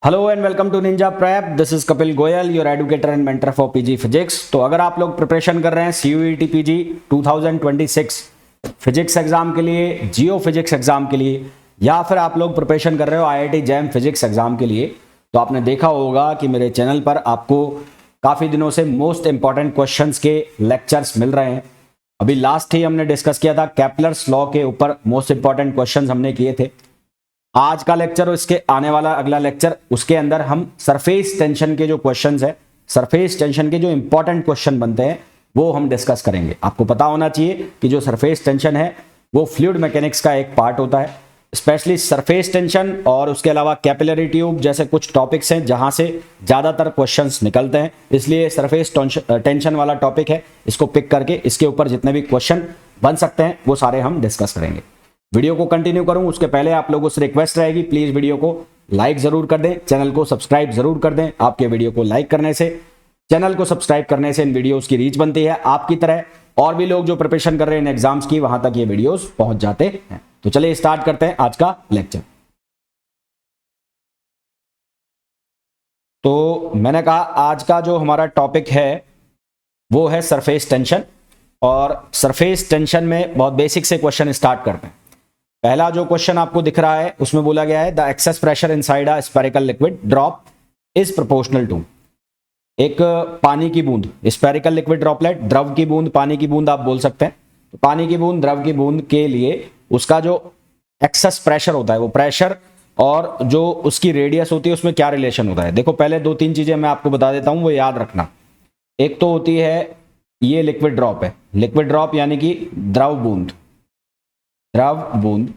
Hello and welcome to Ninja Prep. This is Kapil Goyal, your educator and mentor for PG physics. तो अगर आप लोग preparation कर रहे हैं सीयूईटी पीजी 2026 फिजिक्स एग्जाम के लिए, जियो फिजिक्स एग्जाम के लिए, या फिर आप लोग प्रिपरेशन कर रहे हो आईआईटी जैम फिजिक्स एग्जाम के लिए, तो आपने देखा होगा कि मेरे चैनल पर आपको काफ़ी दिनों से मोस्ट इंपॉर्टेंट क्वेश्चंस के लेक्चर्स मिल रहे हैं। अभी लास्ट ही हमने डिस्कस किया था कैपलर्स लॉ के ऊपर, मोस्ट इंपॉर्टेंट क्वेश्चंस हमने किए थे। आज का लेक्चर और इसके आने वाला अगला लेक्चर, उसके अंदर हम सरफेस टेंशन के जो क्वेश्चंस है, सरफेस टेंशन के जो इंपॉर्टेंट क्वेश्चन बनते हैं वो हम डिस्कस करेंगे। आपको पता होना चाहिए कि जो सरफेस टेंशन है वो फ्लूइड मैकेनिक्स का एक पार्ट होता है। स्पेशली सरफेस टेंशन और उसके अलावा कैपिलरी ट्यूब जैसे कुछ टॉपिक्स हैं जहां से ज़्यादातर क्वेश्चंस निकलते हैं, इसलिए सरफेस टेंशन वाला टॉपिक है, इसको पिक करके इसके ऊपर जितने भी क्वेश्चन बन सकते हैं वो सारे हम डिस्कस करेंगे। वीडियो को कंटिन्यू करूं उसके पहले आप लोगों से रिक्वेस्ट रहेगी, प्लीज वीडियो को लाइक जरूर कर दें, चैनल को सब्सक्राइब जरूर कर दें। आपके वीडियो को लाइक करने से, चैनल को सब्सक्राइब करने से इन वीडियोस की रीच बनती है। आपकी तरह और भी लोग जो प्रिपरेशन कर रहे हैं इन एग्जाम्स की, वहां तक ये वीडियोस पहुंच जाते हैं। तो चलिए स्टार्ट करते हैं आज का लेक्चर। तो मैंने कहा आज का जो हमारा टॉपिक है वो है सरफेस टेंशन, और सरफेस टेंशन में बहुत बेसिक से क्वेश्चन स्टार्ट करते हैं। पहला जो क्वेश्चन आपको दिख रहा है उसमें बोला गया है the excess pressure inside a spherical liquid drop is proportional to. एक पानी की बूंद, स्फेरिकल लिक्विड ड्रॉपलेट, द्रव की बूंद, पानी की बूंद आप बोल सकते हैं। तो पानी की बूंद, द्रव की बूंद के लिए उसका जो एक्सेस प्रेशर होता है, वो प्रेशर और जो उसकी रेडियस होती है उसमें क्या रिलेशन होता है। देखो पहले दो तीन चीजें मैं आपको बता देता हूं, वो याद रखना। एक तो होती है ये लिक्विड ड्रॉप है, लिक्विड ड्रॉप यानी कि द्रव बूंद, द्रव बूंद,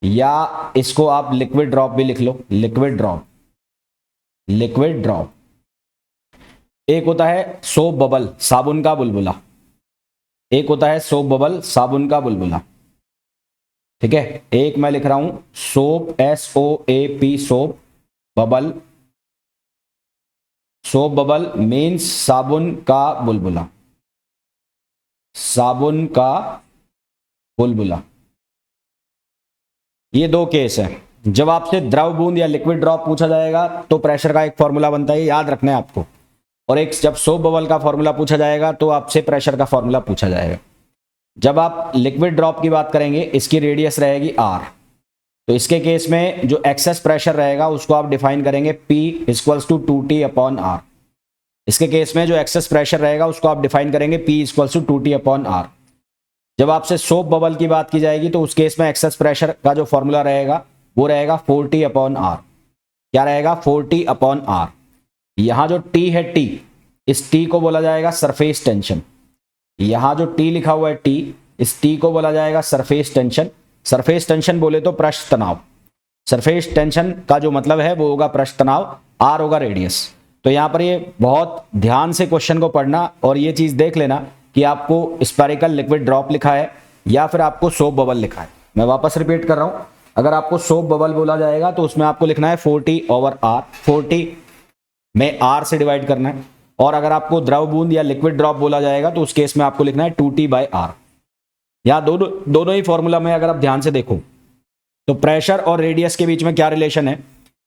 या इसको आप लिक्विड ड्रॉप भी लिख लो, लिक्विड ड्रॉप, लिक्विड ड्रॉप। एक होता है सोप बबल, साबुन का बुलबुला, एक होता है सोप बबल, साबुन का बुलबुला। ठीक है, एक मैं लिख रहा हूं soap, SOAP, soap bubble, soap bubble means साबुन का बुलबुला, साबुन का बुलबुला। ये दो केस है। जब आपसे द्रव बूंद या लिक्विड ड्रॉप पूछा जाएगा तो प्रेशर का एक फॉर्मूला बनता है, याद रखना है आपको। और एक जब सोप बबल का फॉर्मूला पूछा जाएगा तो आपसे प्रेशर का फॉर्मूला पूछा जाएगा। जब आप लिक्विड ड्रॉप की बात करेंगे, इसकी रेडियस रहेगी R, तो इसके केस में जो एक्सेस प्रेशर रहेगा उसको आप डिफाइन करेंगे P इक्वल्स टू 2T/R। इसके केस में जो एक्सेस प्रेशर रहेगा उसको आप डिफाइन करेंगे P इक्वल्स टू 2T/R। जब आपसे सोप बबल की बात की जाएगी तो उस केस में एक्सेस प्रेशर का जो फॉर्मूला रहेगा वो रहेगा 4T/R। क्या रहेगा? 4T/R। यहां जो T है, T, इस T को बोला जाएगा सरफेस टेंशन। यहां जो T लिखा हुआ है T, इस T को बोला जाएगा सरफेस टेंशन। सरफेस टेंशन बोले तो पृष्ठ तनाव। सरफेस टेंशन का जो मतलब है वो होगा पृष्ठ तनाव, R होगा रेडियस। तो यहां पर ये बहुत ध्यान से क्वेश्चन को पढ़ना और ये चीज देख लेना कि आपको स्फेरिकल लिक्विड ड्रॉप लिखा है या फिर आपको सोप बबल लिखा है। मैं वापस रिपीट कर रहा हूं, अगर आपको सोप बबल बोला जाएगा तो उसमें आपको लिखना है 4T/R, 4T में R से डिवाइड करना है। और अगर आपको द्रव बूंद या लिक्विड ड्रॉप बोला जाएगा तो उस केस में आपको लिखना है 2T/R। यहां दोनों ही फॉर्मूला में अगर आप ध्यान से देखो तो प्रेशर और रेडियस के बीच में क्या रिलेशन है,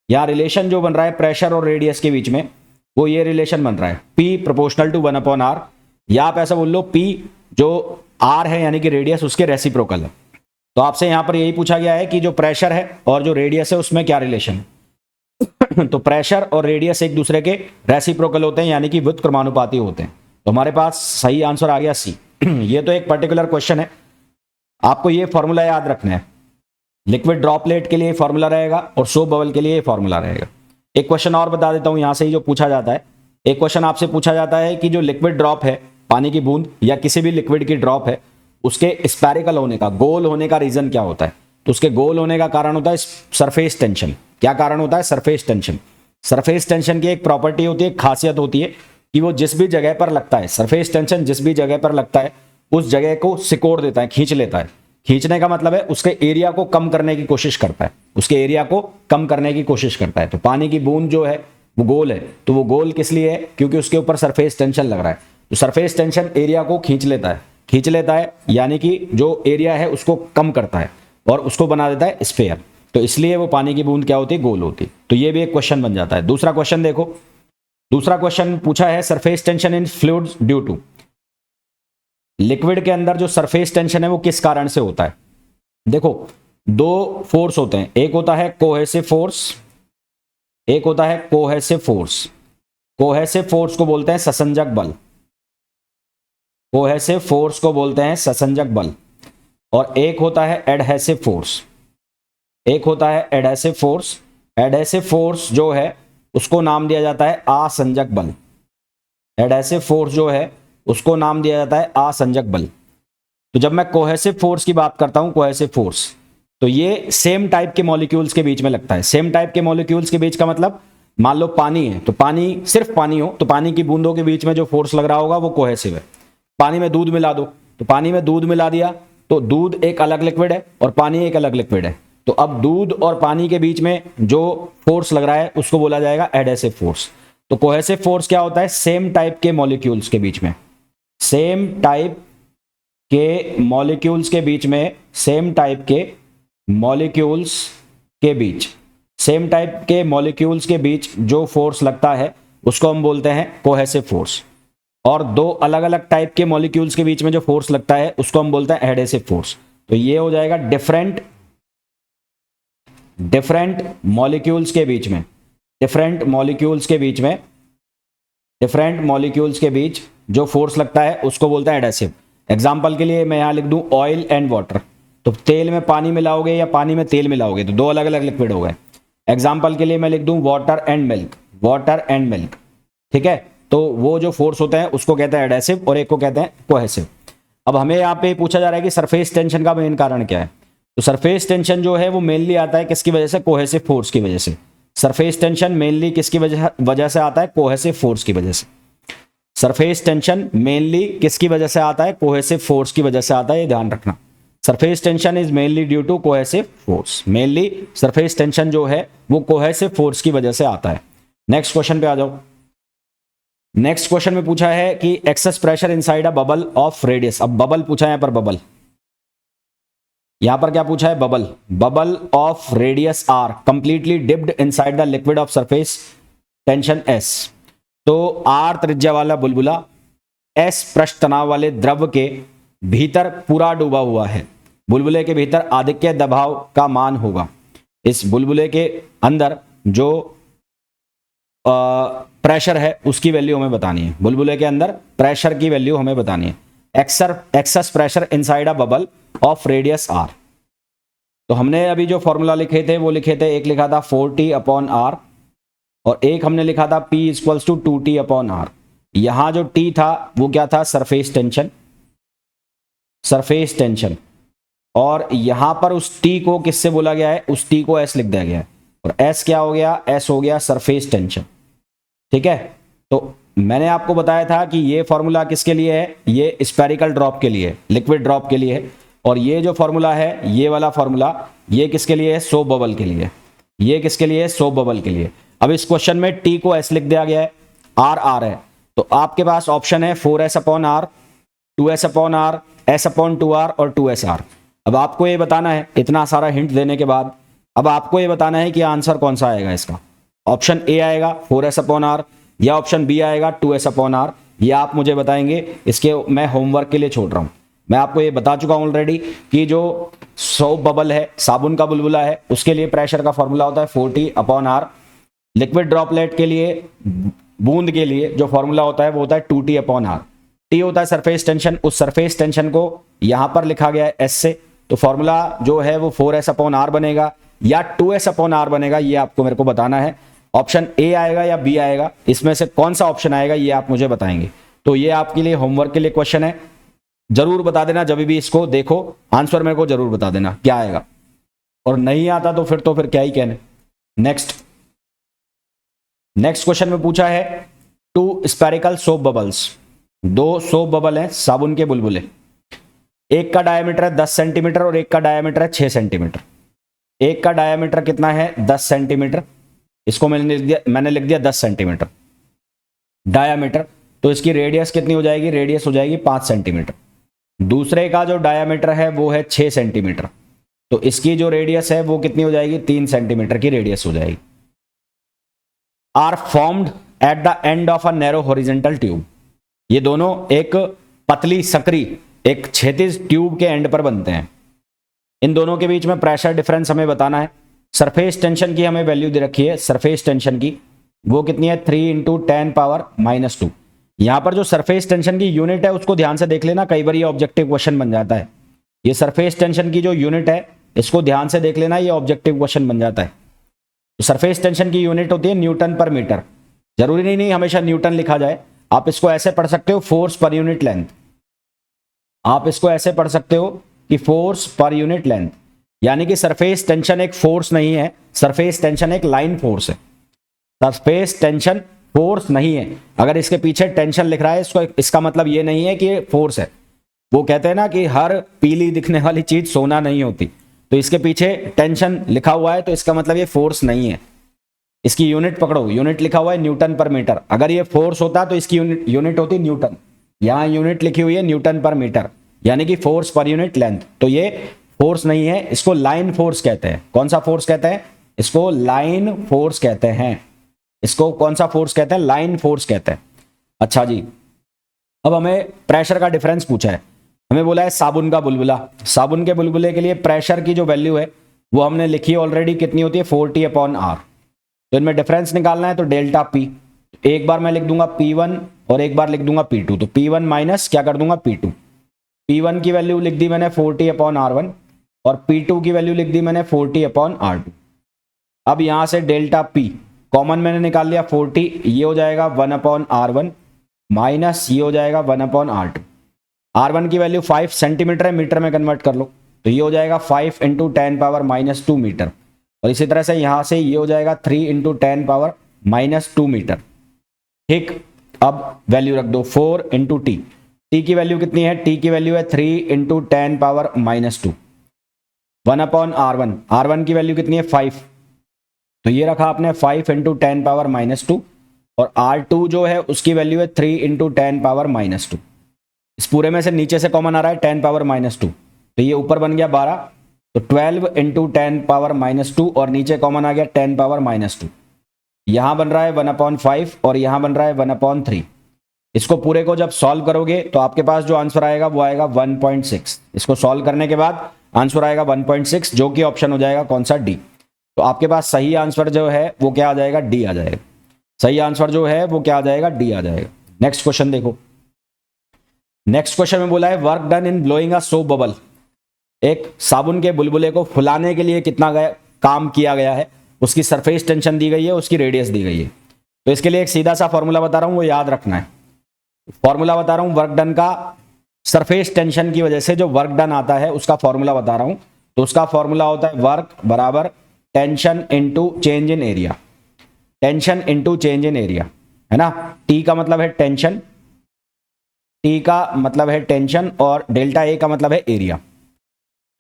यहां रिलेशन जो बन रहा है प्रेशर और रेडियस के बीच में, वो ये रिलेशन बन रहा है P प्रोपोर्शनल टू 1/R, या आप ऐसा बोल लो P जो R है यानी कि रेडियस उसके रेसिप्रोकल है। तो आपसे यहां पर यही पूछा गया है कि जो प्रेशर है और जो रेडियस है उसमें क्या रिलेशन है। तो प्रेशर और रेडियस एक दूसरे के रेसिप्रोकल होते हैं यानी कि व्युत्क्रमानुपाती होते हैं। तो हमारे पास सही आंसर आ गया C। ये तो एक पर्टिकुलर क्वेश्चन है, आपको ये फॉर्मूला याद रखना है। लिक्विड ड्रॉपलेट के लिए फॉर्मूला रहेगा और सोप बबल के लिए फॉर्मूला रहेगा। एक क्वेश्चन और बता देता हूं यहां से ही जो पूछा जाता है। एक क्वेश्चन आपसे पूछा जाता है कि जो लिक्विड ड्रॉप है, पानी की बूंद या किसी भी लिक्विड की ड्रॉप है, उसके स्फेरिकल होने का, गोल होने का रीजन क्या होता है। तो उसके गोल होने का कारण होता है सरफेस टेंशन। क्या कारण होता है? Surface tension. सरफेस टेंशन की एक प्रॉपर्टी होती है, खासियत होती है कि वो जिस भी जगह पर लगता है, सरफेस टेंशन जिस भी जगह पर लगता है उस जगह को सिकोड़ देता है, खींच लेता है। खींचने का मतलब है उसके एरिया को कम करने की कोशिश करता है, उसके एरिया को कम करने की कोशिश करता है। तो पानी की बूंद जो है वो गोल है, तो वो गोल किस लिए है? क्योंकि उसके ऊपर सरफेस टेंशन लग रहा है। तो सरफेस टेंशन एरिया को खींच लेता है, खींच लेता है यानी कि जो एरिया है उसको कम करता है और उसको बना देता है स्फेयर। तो इसलिए वो पानी की बूंद क्या होती है, गोल होती। तो ये भी एक क्वेश्चन बन जाता है। दूसरा क्वेश्चन देखो, दूसरा क्वेश्चन पूछा है surface tension in fluids due to. Liquid के अंदर जो सरफेस टेंशन है वो किस कारण से होता है। देखो दो फोर्स होते हैं, एक होता है कोहेसिव फोर्स, एक होता है कोहेसिव फोर्स। कोहेसिव फोर्स को बोलते हैं ससंजक बल, कोहेसिव फोर्स को बोलते हैं ससंजक बल। और एक होता है एडहेसिव फोर्स, एक होता है एडहेसिव फोर्स। एडहेसिव फोर्स जो है उसको नाम दिया जाता है आसंजक बल। एडहेसिव फोर्स जो है उसको नाम दिया जाता है आसंजक बल। तो जब मैं कोहेसिव फोर्स की बात करता हूं, कोहेसिव फोर्स, तो ये सेम टाइप के मॉलिक्यूल्स के बीच में लगता है। सेम टाइप के मॉलिक्यूल्स के बीच का मतलब, मान लो पानी है तो पानी, सिर्फ पानी हो तो पानी की बूंदों के बीच में जो फोर्स लग रहा होगा वो कोहेसिव है। पानी में दूध मिला दो तो पानी में दूध मिला दिया तो दूध एक अलग लिक्विड है और पानी एक अलग लिक्विड है। तो अब दूध और पानी के बीच में जो फोर्स लग रहा है उसको बोला जाएगा एडहेसिव फोर्स। तो कोहेसिव फोर्स क्या होता है, सेम टाइप के मॉलिक्यूल्स के बीच में, सेम टाइप के मॉलिक्यूल्स के बीच में, सेम टाइप के मॉलिक्यूल्स के बीच, सेम टाइप के मॉलिक्यूल्स के बीच जो फोर्स लगता है उसको हम बोलते हैं कोहेसिव फोर्स। और दो अलग अलग टाइप के मॉलिक्यूल्स के बीच में जो फोर्स लगता है उसको हम बोलते हैं एडहेसिव फोर्स। तो ये हो जाएगा डिफरेंट मॉलिक्यूल्स के बीच में, डिफरेंट मॉलिक्यूल्स के बीच में, डिफरेंट मॉलिक्यूल्स के बीच जो फोर्स लगता है उसको बोलते हैं एडहेसिव। एग्जांपल के लिए मैं यहां लिख दूं ऑयल एंड वाटर, तो तेल में पानी मिलाओगे या पानी में तेल मिलाओगे तो दो अलग अलग लिक्विड हो गए। एग्जांपल के लिए मैं लिख दूं water and milk, water and milk, ठीक है। तो वो जो फोर्स होते हैं उसको कहते हैं एडहेसिव और एक को कहते हैं कोहेसिव। अब हमें यहाँ पे पूछा जा रहा है कि सरफेस टेंशन का मेन कारण क्या है। तो सरफेस टेंशन जो है वो मेनली आता है किसकी वजह से, कोहेसिव फोर्स की वजह से। सरफेस टेंशन मेनली किसकी वजह से आता है, कोहेसिव फोर्स की वजह से। सरफेस टेंशन मेनली किसकी वजह से आता है, कोहेसिव फोर्स की वजह से आता है, ये ध्यान रखना। Surface tension is mainly due to cohesive force. Mainly surface tension जो है वो कोहेसिव फोर्स की वजह से आता है। नेक्स्ट क्वेश्चन पे आ जाओ। नेक्स्ट क्वेश्चन में पूछा है कि access pressure inside a bubble of radius. अब बबल पूछा है यहां पर, बबल, यहां पर क्या पूछा है, bubble, bubble of radius R completely dipped inside the liquid of surface tension S. तो आर त्रिज्या वाला बुलबुला एस पृष्ठ तनाव वाले द्रव के भीतर पूरा डूबा हुआ है। बुलबुले के भीतर आधिक्य दबाव का मान होगा। इस बुलबुले के अंदर जो प्रेशर है उसकी वैल्यू हमें बतानी है। बुलबुले के अंदर प्रेशर की वैल्यू हमें बतानी है। Excess pressure inside a bubble of radius R. तो हमने अभी जो फॉर्मूला लिखे थे वो लिखे थे, एक लिखा था 4T/R और एक हमने लिखा था P = 2T/R। यहां जो T था वो क्या था, सरफेस टेंशन, सरफेस टेंशन। और यहां पर उस T को किससे बोला गया है, उस T को S लिख दिया गया है। और S क्या हो गया, S हो गया सरफेस टेंशन, ठीक है। तो मैंने आपको बताया था कि ये फॉर्मूला किसके लिए है, ये स्फेरिकल ड्रॉप के लिए, लिक्विड ड्रॉप के लिए है। और ये जो फॉर्मूला है, ये वाला फॉर्मूला, ये किसके लिए है, सोप बबल के लिए। ये किसके लिए है, सोप बबल के लिए। अब इस क्वेश्चन में T को S लिख दिया गया है, R है। तो आपके पास ऑप्शन है 4S/R, 2S/R, S/2R और 2SR। अब आपको ये बताना है, इतना सारा हिंट देने के बाद अब आपको ये बताना है कि आंसर कौन सा आएगा इसका। ऑप्शन ए आएगा 4S/R या ऑप्शन बी आएगा 2S/R। ये आप मुझे बताएंगे, इसके मैं होमवर्क के लिए छोड़ रहा हूं। मैं आपको ये बता चुका हूं ऑलरेडी कि जो सोप बबल है, साबुन का बुलबुला है, उसके लिए प्रेशर का फॉर्मूला होता है 4T/R। लिक्विड ड्रॉपलेट के लिए, बूंद के लिए जो फॉर्मूला होता है वो होता है 2T/R। T होता है सरफेस टेंशन, उस सरफेस टेंशन को यहां पर लिखा गया है S से। तो फॉर्मूला जो है वो 4S/R बनेगा या 2S/R बनेगा, ये आपको मेरे को बताना है। ऑप्शन ए आएगा या बी आएगा, इसमें से कौन सा ऑप्शन आएगा ये आप मुझे बताएंगे। तो ये आपके लिए होमवर्क के लिए क्वेश्चन है, जरूर बता देना। जब भी इसको देखो आंसर मेरे को जरूर बता देना क्या आएगा, और नहीं आता तो फिर क्या ही कहने। नेक्स्ट क्वेश्चन में पूछा है 2 spherical soap bubbles. 2 soap bubble हैं, साबुन के बुलबुले। एक का डायमीटर है 10 सेंटीमीटर और एक का डायमीटर है 6 सेंटीमीटर। एक का डायमीटर कितना है, 10 सेंटीमीटर। इसको मैंने लिख दिया 10 सेंटीमीटर डायमीटर। तो इसकी रेडियस कितनी हो जाएगी, रेडियस हो जाएगी 5 सेंटीमीटर। दूसरे का जो डायमीटर है वो है 6 सेंटीमीटर। तो इसकी जो रेडियस है वो कितनी हो जाएगी, 3 सेंटीमीटर की रेडियस हो जाएगी। R formed at the end of a narrow horizontal tube, ये दोनों एक पतली सकरी एक क्षैतिज ट्यूब के एंड पर बनते हैं। इन दोनों के बीच में प्रेशर डिफरेंस हमें बताना है। सरफेस टेंशन की हमें वैल्यू दे रखी है, सरफेस टेंशन की वो कितनी है, 3 इंटू 10⁻²। यहां पर जो सरफेस टेंशन की यूनिट है उसको ध्यान से देख लेना, कई बार ये ऑब्जेक्टिव क्वेश्चन बन जाता है। ये सरफेस टेंशन की जो यूनिट है इसको ध्यान से देख लेना, ये ऑब्जेक्टिव क्वेश्चन बन जाता है। तो सरफेस टेंशन की यूनिट होती है न्यूटन पर मीटर। जरूरी नहीं हमेशा न्यूटन लिखा जाए, आप इसको ऐसे पढ़ सकते हो, फोर्स पर यूनिट लेंथ। आप इसको ऐसे पढ़ सकते हो कि फोर्स पर यूनिट लेंथ, यानी कि सरफेस टेंशन एक फोर्स नहीं है, सरफेस टेंशन एक लाइन फोर्स है। सरफेस टेंशन फोर्स नहीं है। अगर इसके पीछे टेंशन लिख रहा है इसको, इसका मतलब ये नहीं है कि ये फोर्स है। वो कहते हैं ना कि हर पीली दिखने वाली चीज सोना नहीं होती, तो इसके पीछे टेंशन लिखा हुआ है तो इसका मतलब ये फोर्स नहीं है। इसकी यूनिट पकड़ो, यूनिट लिखा हुआ है न्यूटन पर मीटर। अगर ये फोर्स होता तो इसकी यूनिट होती न्यूटन, यहां यूनिट लिखी हुई है न्यूटन पर मीटर, यानी कि फोर्स पर यूनिट लेंथ। तो ये फोर्स नहीं है, इसको लाइन फोर्स कहते हैं। कौन सा फोर्स कहते हैं, इसको लाइन फोर्स कहते हैं। इसको कौन सा फोर्स कहते हैं, लाइन फोर्स कहते हैं। अच्छा जी, अब हमें प्रेशर का डिफरेंस पूछा है। हमें बोला है साबुन का बुलबुला, साबुन के बुलबुले के लिए प्रेशर की जो वैल्यू है वो हमने लिखी है ऑलरेडी, कितनी होती है, 40/R। तो इनमें डिफरेंस निकालना है तो डेल्टा पी, एक बार मैं लिख दूंगा P1 और एक बार लिख दूंगा P2। तो P1 माइनस क्या कर दूंगा P2। P1 की वैल्यू लिख दी मैंने 40/R1 और P2 की वैल्यू लिख दी मैंने 40/R2। अब यहां से डेल्टा P कॉमन मैंने निकाल लिया 40, ये हो जाएगा 1/R1 माइनस ये हो जाएगा 1/R2। R1 की वैल्यू 5 सेंटीमीटर है, मीटर में कन्वर्ट कर लो तो ये हो जाएगा 5 इंटू 10⁻² मीटर। और इसी तरह से यहां से ये हो जाएगा 3 इंटू 10⁻² मीटर। ठीक, अब वैल्यू रख दो 4 इंटू टी। टी की वैल्यू कितनी है, टी की वैल्यू है 3 इंटू 10⁻²। 1/R1, R1 की वैल्यू कितनी है 5, तो ये रखा आपने 5 इंटू 10⁻²। और R2 जो है उसकी वैल्यू है 3 इंटू 10⁻²। इस पूरे में से नीचे से कॉमन आ रहा है 10⁻², तो ये ऊपर बन गया 12, तो 12 इंटू 10⁻² और नीचे कॉमन आ गया 10⁻²। यहां बन रहा है 1/5 और यहां बन रहा है 1/3। इसको पूरे को जब सॉल्व करोगे तो आपके पास जो आंसर आएगा वो आएगा 1.6। इसको सॉल्व करने के बाद आंसर आएगा 1.6, जो कि ऑप्शन हो जाएगा कौन सा, डी। तो आपके पास सही आंसर जो है वो क्या आ जाएगा, डी आ जाएगा। सही आंसर जो है वो क्या आ जाएगा, डी आ जाएगा। नेक्स्ट क्वेश्चन देखो। नेक्स्ट क्वेश्चन में बोला है work done in blowing a soap bubble, एक साबुन के बुलबुले को फुलाने के लिए कितना काम किया गया है, उसकी सरफेस टेंशन दी गई है, उसकी रेडियस दी गई है। तो इसके लिए एक सीधा सा फॉर्मूला बता रहा हूं, वो याद रखना है। फॉर्मूला बता रहा हूं वर्क डन का, सरफेस टेंशन की वजह से जो वर्क डन आता है उसका फॉर्मूला बता रहा हूं। तो उसका फॉर्मूला होता है वर्क बराबर tension into change in area. Tension into change in area, है ना। टी का मतलब है टेंशन, टी का मतलब है टेंशन और डेल्टा ए का मतलब है एरिया।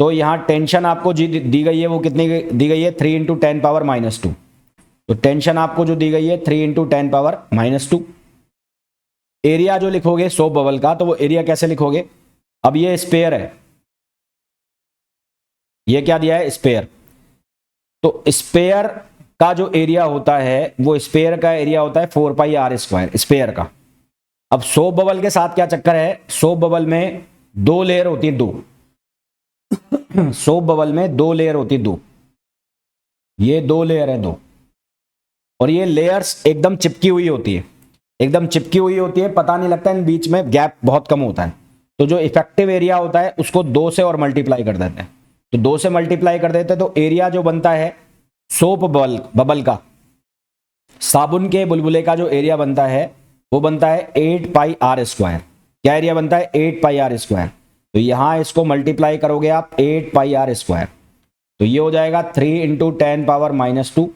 तो यहां टेंशन आपको दी गई है वो कितनी दी गई है, 3 इंटू 10⁻²। तो टेंशन आपको जो दी गई है 3 इंटू 10⁻²। एरिया जो लिखोगे सोप बबल का, तो वो एरिया कैसे लिखोगे, अब ये स्पेयर है, ये क्या दिया है, स्पेयर। तो स्पेयर का जो एरिया होता है वो स्पेयर का एरिया होता है 4πr² स्पेयर का। अब सोप बबल के साथ क्या चक्कर है, सोप बबल में 2 लेयर होती है, 2 सोप बबल में 2 लेयर होती है, 2, ये 2 लेयर है 2, और ये लेयर्स एकदम चिपकी हुई होती है, एकदम चिपकी हुई होती है, पता नहीं लगता, इन बीच में गैप बहुत कम होता है। तो जो इफेक्टिव एरिया होता है उसको 2 से और मल्टीप्लाई कर देते हैं। तो 2 से मल्टीप्लाई कर देते हैं तो एरिया जो बनता है सोप बबल का, साबुन के बुलबुले का जो एरिया बनता है वो बनता है 8πr²। क्या एरिया बनता है, 8πr²। तो यहां इसको मल्टीप्लाई करोगे आप 8πr², तो ये हो जाएगा 3 इंटू 10⁻²।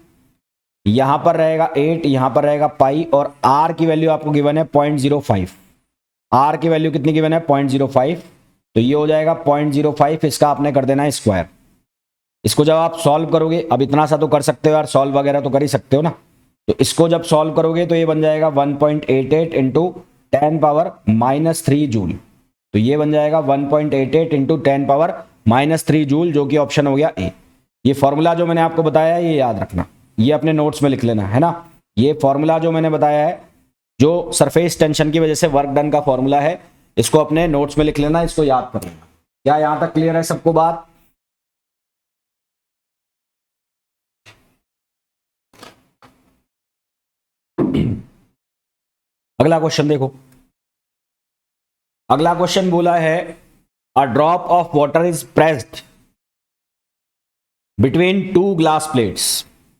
यहां पर रहेगा 8, यहां पर रहेगा पाई, और r की वैल्यू आपको गिवन है 0.05। r की वैल्यू कितनी गिवन है, 0.05। तो ये हो जाएगा 0.05, इसका आपने कर देना है स्क्वायर। इसको जब आप सॉल्व करोगे, अब इतना सा तो कर सकते हो यार, सॉल्व वगैरह तो कर ही सकते हो ना। तो इसको जब सॉल्व करोगे तो ये बन जाएगा 1.88 इंटू 10⁻³ जूल। तो ये बन जाएगा 1.88 इंटू 10⁻³ -3 जूल, जो कि ऑप्शन हो गया ए। ये फॉर्मूला जो मैंने आपको बताया है ये याद रखना, ये अपने नोट्स में लिख लेना है ना। ये फॉर्मूला जो मैंने बताया है, जो सरफेस टेंशन की वजह से वर्क डन का फॉर्मूला है, इसको अपने नोट्स में लिख लेना, इसको याद कर लेना। क्या यहां तक क्लियर है सबको बात? अगला क्वेश्चन देखो। अगला क्वेश्चन बोला है a drop of water is pressed between 2 glass plates.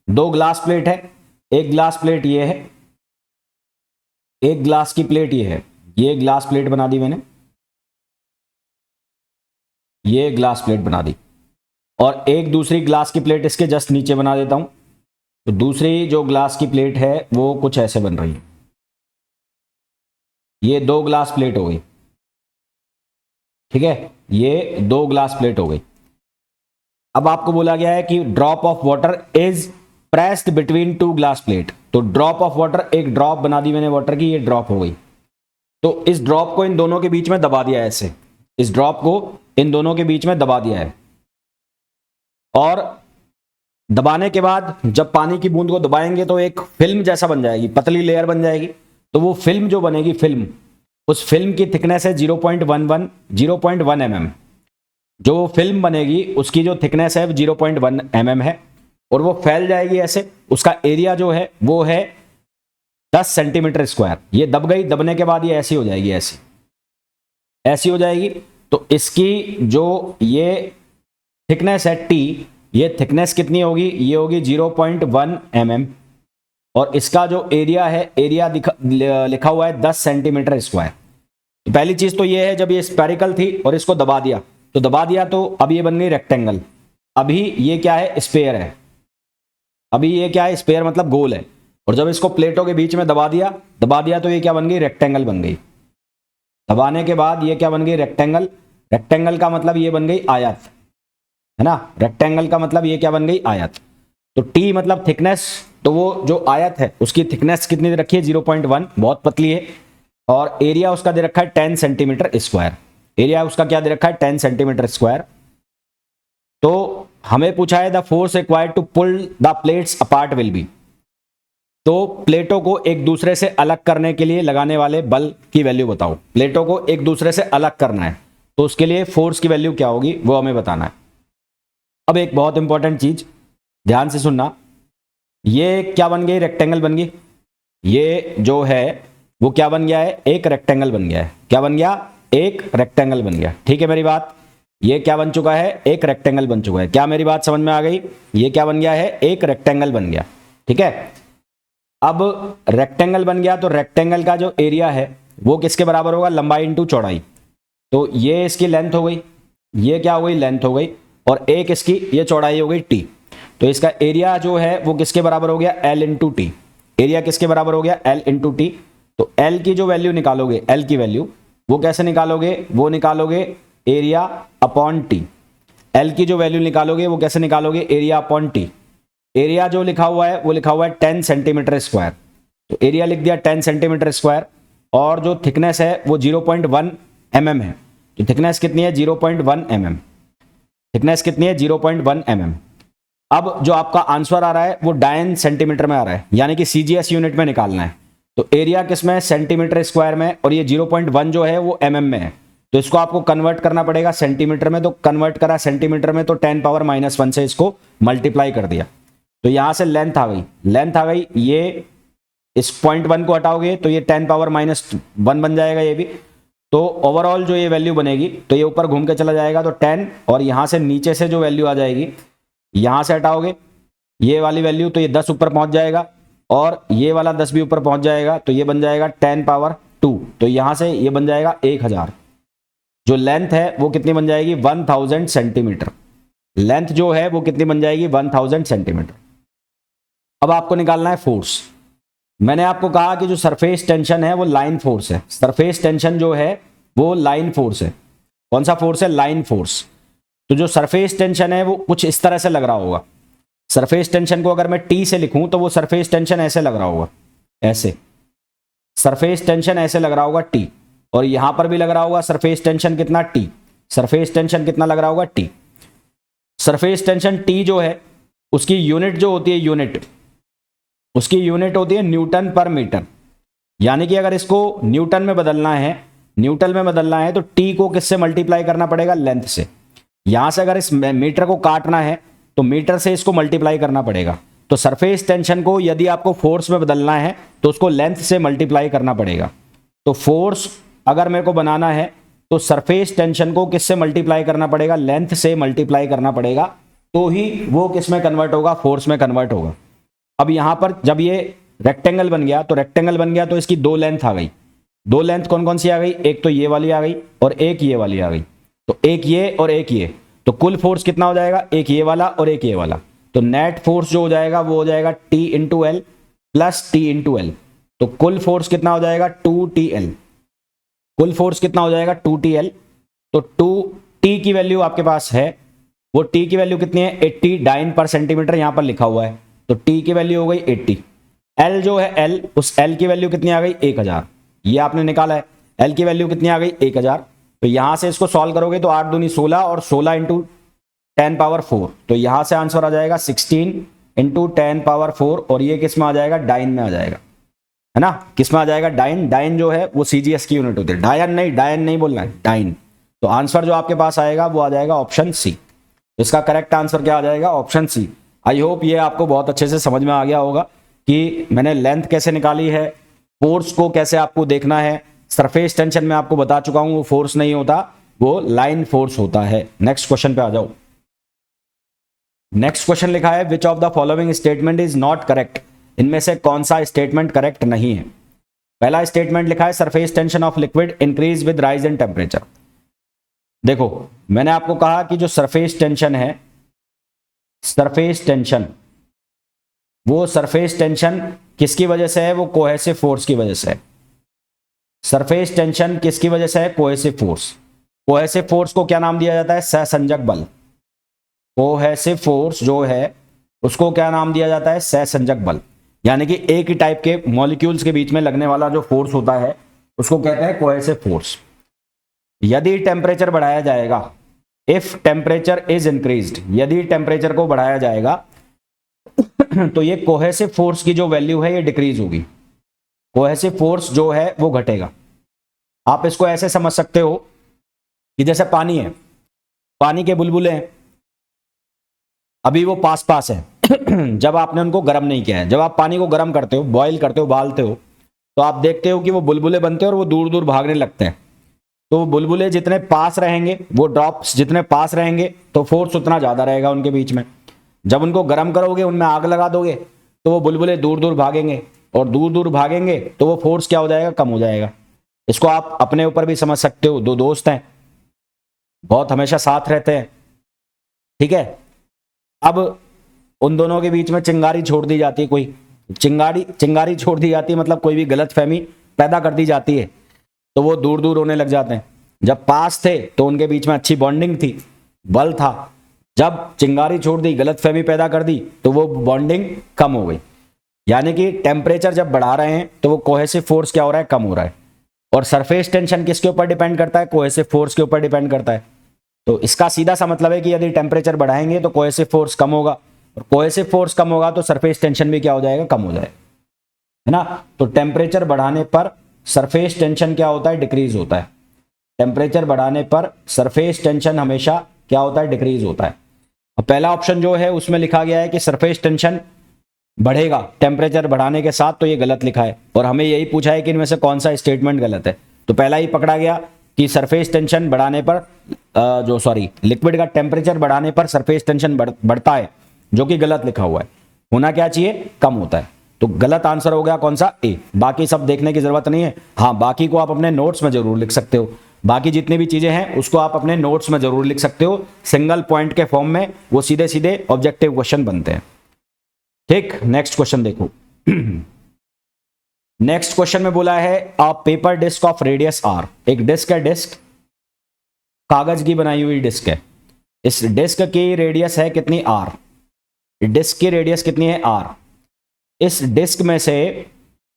2 glass plate है, एक ग्लास प्लेट ये है, एक ग्लास की प्लेट ये है। ये ग्लास प्लेट बना दी मैंने, ये ग्लास प्लेट बना दी, और एक दूसरी ग्लास की प्लेट इसके जस्ट नीचे बना देता हूं। तो दूसरी जो ग्लास की प्लेट है वो कुछ ऐसे बन रही है। ये 2 ग्लास प्लेट हो गई, ठीक है, ये 2 ग्लास प्लेट हो गई। अब आपको बोला गया है कि drop of water is pressed between 2 glass plate. तो ड्रॉप ऑफ वाटर, एक ड्रॉप बना दी मैंने वाटर की, ये ड्रॉप हो गई। तो इस ड्रॉप को इन दोनों के बीच में दबा दिया है ऐसे, इस ड्रॉप को इन दोनों के बीच में दबा दिया है, और दबाने के बाद जब पानी की बूंद को दबाएंगे तो एक फिल्म जैसा बन जाएगी, पतली लेयर बन जाएगी। तो वो फिल्म जो बनेगी, फिल्म, उस फिल्म की थिकनेस है 0.1 mm। जो फिल्म बनेगी उसकी जो थिकनेस है 0.1 mm है, और वो फैल जाएगी ऐसे। उसका एरिया जो है वो है 10 सेंटीमीटर स्क्वायर। ये दब गई, दबने के बाद ये ऐसी हो जाएगी, ऐसी ऐसी हो जाएगी। तो इसकी जो ये थिकनेस है टी, ये थिकनेस कितनी होगी? ये होगी 0.1 mm, और इसका जो एरिया है, एरिया लिखा हुआ है 10 सेंटीमीटर स्क्वायर। तो पहली चीज तो ये है, जब ये स्पेरिकल थी और इसको दबा दिया, तो दबा दिया तो अब ये बन गई रेक्टेंगल। अभी ये क्या है? स्फेयर है। अभी ये क्या है? स्फेयर मतलब गोल है। और जब इसको प्लेटों के बीच में दबा दिया तो ये क्या बन गई? रेक्टेंगल बन गई। दबाने के बाद ये क्या बन गई? रेक्टेंगल। रेक्टेंगल का मतलब ये बन गई आयत, है ना। रेक्टेंगल का मतलब ये क्या बन गई? आयत। तो टी मतलब थिकनेस, तो वो जो आयत है उसकी थिकनेस कितनी दे रखी है? 0.1, बहुत पतली है। और एरिया उसका दे रखा है 10 सेंटीमीटर स्क्वायर। एरिया उसका क्या दे रखा है? 10 सेंटीमीटर स्क्वायर। तो हमें पूछा है the force required to pull the plates apart will be. तो प्लेटों को एक दूसरे से अलग करने के लिए लगाने वाले बल की वैल्यू बताओ। प्लेटों को एक दूसरे से अलग करना है तो उसके लिए फोर्स की वैल्यू क्या होगी वो हमें बताना है। अब एक बहुत इंपॉर्टेंट चीज ध्यान से सुनना, ये क्या बन गई? रेक्टेंगल बन गई। ये जो है वो क्या बन गया है? एक रेक्टेंगल बन गया है। क्या बन गया? एक रेक्टेंगल बन गया। ठीक है मेरी बात? ये क्या बन चुका है? एक रेक्टेंगल बन चुका है। क्या मेरी बात समझ में आ गई? ये क्या बन गया है? एक रेक्टेंगल बन गया। ठीक है, अब रेक्टेंगल बन गया तो रेक्टेंगल का जो एरिया है वो किसके बराबर होगा? लंबाई इंटू चौड़ाई। तो ये इसकी लेंथ हो गई, ये क्या हो गई? लेंथ हो गई, और एक इसकी ये चौड़ाई हो गई टी। तो इसका एरिया जो है वो किसके बराबर हो गया? L into T. एरिया किसके बराबर हो गया? L into T. तो एल की जो वैल्यू निकालोगे, एल की वैल्यू वो कैसे निकालोगे? वो निकालोगे एरिया अपॉन टी। एल की जो वैल्यू निकालोगे वो कैसे निकालोगे? Area upon T. एरिया जो लिखा हुआ है वो लिखा हुआ है 10 सेंटीमीटर स्क्वायर। तो एरिया लिख दिया 10 सेंटीमीटर स्क्वायर, और जो थिकनेस है वो 0.1 mm है। तो थिकनेस कितनी है? 0.1 mm। थिकनेस कितनी है? 0.1 mm। अब जो आपका आंसर आ रहा है वो डायन सेंटीमीटर में आ रहा है, यानी कि सीजीएस यूनिट में निकालना है। तो एरिया किसमें है? सेंटीमीटर स्क्वायर में, और ये 0.1 जो है वो mm में है। तो इसको आपको कन्वर्ट करना पड़ेगा सेंटीमीटर में। तो कन्वर्ट करा सेंटीमीटर में तो 10 पावर -1 से इसको मल्टीप्लाई कर दिया। तो यहां से लेंथ आ गई, लेंथ आ गई। ये इस 0.1 को हटाओगे तो ये 10 पावर -1 बन जाएगा ये भी। तो ओवरऑल जो ये वैल्यू बनेगी, तो ये ऊपर घूम के चला जाएगा तो 10, और यहां से नीचे से जो वैल्यू आ जाएगी, यहां से हटाओगे ये वाली वैल्यू तो ये 10 ऊपर पहुंच जाएगा, और ये वाला 10 भी ऊपर पहुंच जाएगा। तो ये बन जाएगा 10 पावर 2। तो यहां से ये बन जाएगा 1000। जो लेंथ है वो कितनी बन जाएगी? 1000 सेंटीमीटर। लेंथ जो है वो कितनी बन जाएगी? 1000 सेंटीमीटर। अब आपको निकालना है फोर्स। मैंने आपको कहा कि जो सरफेस टेंशन है वो लाइन फोर्स है। सरफेस टेंशन जो है वो लाइन फोर्स है। कौन सा फोर्स है? Line force. तो जो सरफेस टेंशन है वो कुछ इस तरह से लग रहा होगा। सरफेस टेंशन को अगर मैं टी से लिखूं तो वो सरफेस टेंशन ऐसे लग रहा होगा, ऐसे। सरफेस टेंशन ऐसे लग रहा होगा टी, और यहां पर भी लग रहा होगा सरफेस टेंशन कितना? टी। सरफेस टेंशन कितना लग रहा होगा? टी। सरफेस टेंशन टी जो है उसकी यूनिट जो होती है, उसकी यूनिट होती है न्यूटन पर मीटर। यानी कि अगर इसको न्यूटन में बदलना है तो टी को किससे मल्टीप्लाई करना पड़ेगा? लेंथ से। यहां से अगर इस मीटर को काटना है तो मीटर से इसको मल्टीप्लाई करना पड़ेगा। तो सरफेस टेंशन को यदि आपको फोर्स में बदलना है तो उसको लेंथ से मल्टीप्लाई करना पड़ेगा। तो फोर्स अगर मेरे को बनाना है तो सरफेस टेंशन को किससे मल्टीप्लाई करना पड़ेगा? लेंथ से मल्टीप्लाई करना पड़ेगा, तो ही वो किस में कन्वर्ट होगा? फोर्स में कन्वर्ट होगा। अब यहां पर जब ये रेक्टेंगल बन गया तो इसकी दो लेंथ आ गई। दो लेंथ कौन कौन सी आ गई? एक तो ये वाली आ गई और एक ये वाली आ गई। तो एक ये और एक ये, तो कुल फोर्स कितना हो जाएगा? एक ये वाला और एक ये वाला। तो नेट फोर्स जो हो जाएगा वो हो जाएगा T into L plus T into L. तो कुल फोर्स कितना हो जाएगा? 2TL। कुल फोर्स कितना हो जाएगा? 2TL। तो 2T की वैल्यू आपके पास है, वो T की वैल्यू कितनी है? 80 डाइन पर सेंटीमीटर यहां पर लिखा हुआ है। तो T की वैल्यू हो गई 80। L जो है L, उस L की वैल्यू कितनी आ गई? 1000। ये आपने निकाला है, L की वैल्यू कितनी आ गई? 1000। तो यहां से इसको सॉल्व करोगे तो 8 दूनी 16 और 16 इंटू 10 पावर 4। तो यहां से आंसर आ जाएगा 16 इंटू 10 पावर 4। और ये किस में आ जाएगा? डाइन में आ जाएगा, है ना? किस में आ जाएगा? डाइन। डाइन जो है वो CGS की यूनिट होती है। डायन नहीं बोलना है, डाइन। तो आंसर जो आपके पास आएगा वो आ जाएगा ऑप्शन सी। इसका करेक्ट आंसर क्या आ जाएगा? Option C. आई होप ये आपको बहुत अच्छे से समझ में आ गया होगा कि मैंने लेंथ कैसे निकाली है, फोर्स को कैसे आपको देखना है। सरफेस टेंशन में आपको बता चुका हूं, वो फोर्स नहीं होता, वो लाइन फोर्स होता है। नेक्स्ट क्वेश्चन पे आ जाओ। नेक्स्ट क्वेश्चन लिखा है which of the following statement is not correct. इनमें से कौन सा स्टेटमेंट करेक्ट नहीं है? पहला स्टेटमेंट लिखा है surface tension of liquid increase with rise in temperature. देखो मैंने आपको कहा कि जो सरफेस टेंशन है, सरफेस टेंशन, वो सरफेस टेंशन किसकी वजह से है? वो कोहेसिव फोर्स की वजह से है। सरफेस टेंशन किसकी वजह से है? Cohesive force. कोहेसिव फोर्स को क्या नाम दिया जाता है? सहसंजक बल। कोहेसिव फोर्स जो है उसको क्या नाम दिया जाता है? सहसंजक बल। यानी कि एक ही टाइप के मॉलिक्यूल्स के बीच में लगने वाला जो फोर्स होता है उसको कहते हैं कोहेसिव फोर्स। यदि टेम्परेचर बढ़ाया जाएगा, इफ टेम्परेचर इज इंक्रीज्ड, यदि टेम्परेचर को बढ़ाया जाएगा तो ये कोहेसिव फोर्स की जो वैल्यू है ये डिक्रीज होगी। कोहेसिव फोर्स जो है वो घटेगा। आप इसको ऐसे समझ सकते हो कि जैसे पानी है, पानी के बुलबुले हैं, अभी वो पास पास है जब आपने उनको गर्म नहीं किया है। जब आप पानी को गर्म करते हो, बॉईल करते हो, उबालते हो, तो आप देखते हो कि वो बुलबुले बनते हैं और वो दूर दूर भागने लगते हैं। तो बुलबुले जितने पास रहेंगे, वो ड्रॉप्स जितने पास रहेंगे, तो फोर्स उतना ज्यादा रहेगा उनके बीच में। जब उनको गर्म करोगे, उनमें आग लगा दोगे, तो वो बुलबुले दूर दूर भागेंगे, और दूर दूर भागेंगे तो वो फोर्स क्या हो जाएगा? कम हो जाएगा। इसको आप अपने ऊपर भी समझ सकते हो। दो दोस्त हैं, बहुत हमेशा साथ रहते हैं, ठीक है। अब उन दोनों के बीच में चिंगारी छोड़ दी जाती है, कोई चिंगारी छोड़ दी जाती है, मतलब कोई भी गलतफहमी पैदा कर दी जाती है, तो वो दूर दूर होने लग जाते हैं। जब पास थे तो उनके बीच में अच्छी बॉन्डिंग थी, बल था। जब चिंगारी छोड़ दी, गलतफहमी पैदा कर दी, तो वो बॉन्डिंग कम हो गई। यानी कि टेम्परेचर जब बढ़ा रहे हैं तो वो कोहेसिव फोर्स क्या हो रहा है? कम हो रहा है। और सरफेस टेंशन किसके ऊपर डिपेंड करता है? कोहेसिव फोर्स के ऊपर डिपेंड करता है। तो इसका सीधा सा मतलब है कि यदि टेम्परेचर बढ़ाएंगे तो कोहेसिव फोर्स कम होगा, और कोहेसिव फोर्स कम होगा तो सरफेस टेंशन भी क्या हो जाएगा? कम हो जाएगा, है ना। तो टेम्परेचर बढ़ाने पर सरफेस टेंशन क्या होता है? डिक्रीज होता है। टेम्परेचर बढ़ाने पर सरफेस टेंशन हमेशा क्या होता है? डिक्रीज होता है। अब पहला ऑप्शन जो है उसमें लिखा गया है कि सरफेस टेंशन बढ़ेगा टेम्परेचर बढ़ाने के साथ, तो ये गलत लिखा है। और हमें यही पूछा है कि इनमें से कौन सा स्टेटमेंट गलत है। तो पहला ही पकड़ा गया कि सरफेस टेंशन बढ़ाने पर लिक्विड का टेम्परेचर बढ़ाने पर सरफेस टेंशन बढ़ता है, जो कि गलत लिखा हुआ है। होना क्या चाहिए? कम होता है। तो गलत आंसर हो गया कौन सा? ए। बाकी सब देखने की जरूरत नहीं है। हाँ, बाकी को आप अपने नोट्स में जरूर लिख सकते हो। बाकी जितनी भी चीजें हैं उसको आप अपने नोट्स में जरूर लिख सकते हो, सिंगल पॉइंट के फॉर्म में। वो सीधे सीधे ऑब्जेक्टिव क्वेश्चन बनते हैं, ठीक। नेक्स्ट क्वेश्चन देखो। नेक्स्ट क्वेश्चन में बोला है a paper disc of radius R. एक डिस्क है, डिस्क कागज की बनाई हुई डिस्क है। इस डिस्क की रेडियस है कितनी? आर। डिस्क की रेडियस कितनी है? आर। इस डिस्क में से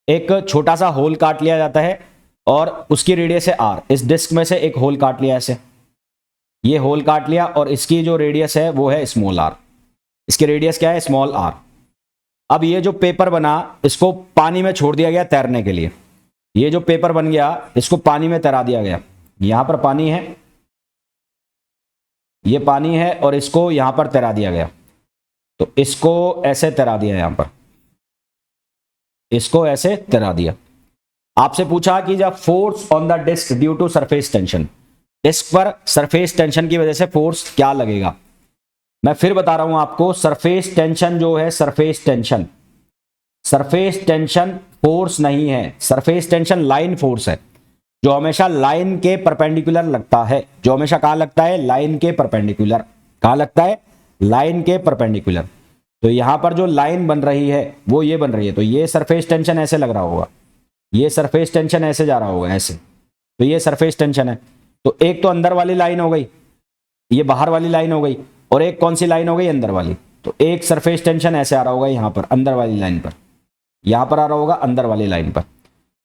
एक छोटा सा होल काट लिया जाता है और उसकी रेडियस है आर। इस डिस्क में से एक होल काट लिया ऐसे, ये होल काट लिया और इसकी जो रेडियस है वो है स्मॉल आर। इसकी रेडियस क्या है? Small R. अब ये जो पेपर बना इसको पानी में छोड़ दिया गया तैरने के लिए। ये जो पेपर बन गया इसको पानी में तैरा दिया गया। यहां पर पानी है, ये पानी है और इसको यहां पर तैरा दिया गया। तो इसको ऐसे तैरा दिया, यहां पर इसको ऐसे तैरा दिया। आपसे पूछा कि जब force on the disc due to surface tension, disc पर सरफेस टेंशन की वजह से फोर्स क्या लगेगा। मैं फिर बता रहा हूं आपको, सरफेस टेंशन जो है, सरफेस टेंशन फोर्स नहीं है। सरफेस टेंशन लाइन फोर्स है जो हमेशा लाइन के परपेंडिकुलर लगता है। जो हमेशा कहां लगता है? लाइन के परपेंडिकुलर। कहां लगता है? लाइन के परपेंडिकुलर। तो यहां पर जो लाइन बन रही है वो ये बन रही है, तो ये सरफेस टेंशन ऐसे लग रहा होगा, ये सरफेस टेंशन ऐसे जा रहा होगा ऐसे, तो ये सरफेस टेंशन है। तो एक तो अंदर वाली लाइन हो गई, ये बाहर वाली लाइन हो गई, और एक कौन सी लाइन हो गई? अंदर वाली। तो एक सरफेस टेंशन ऐसे आ रहा होगा यहां पर अंदर वाली लाइन पर, यहां पर आ रहा होगा अंदर वाली लाइन पर।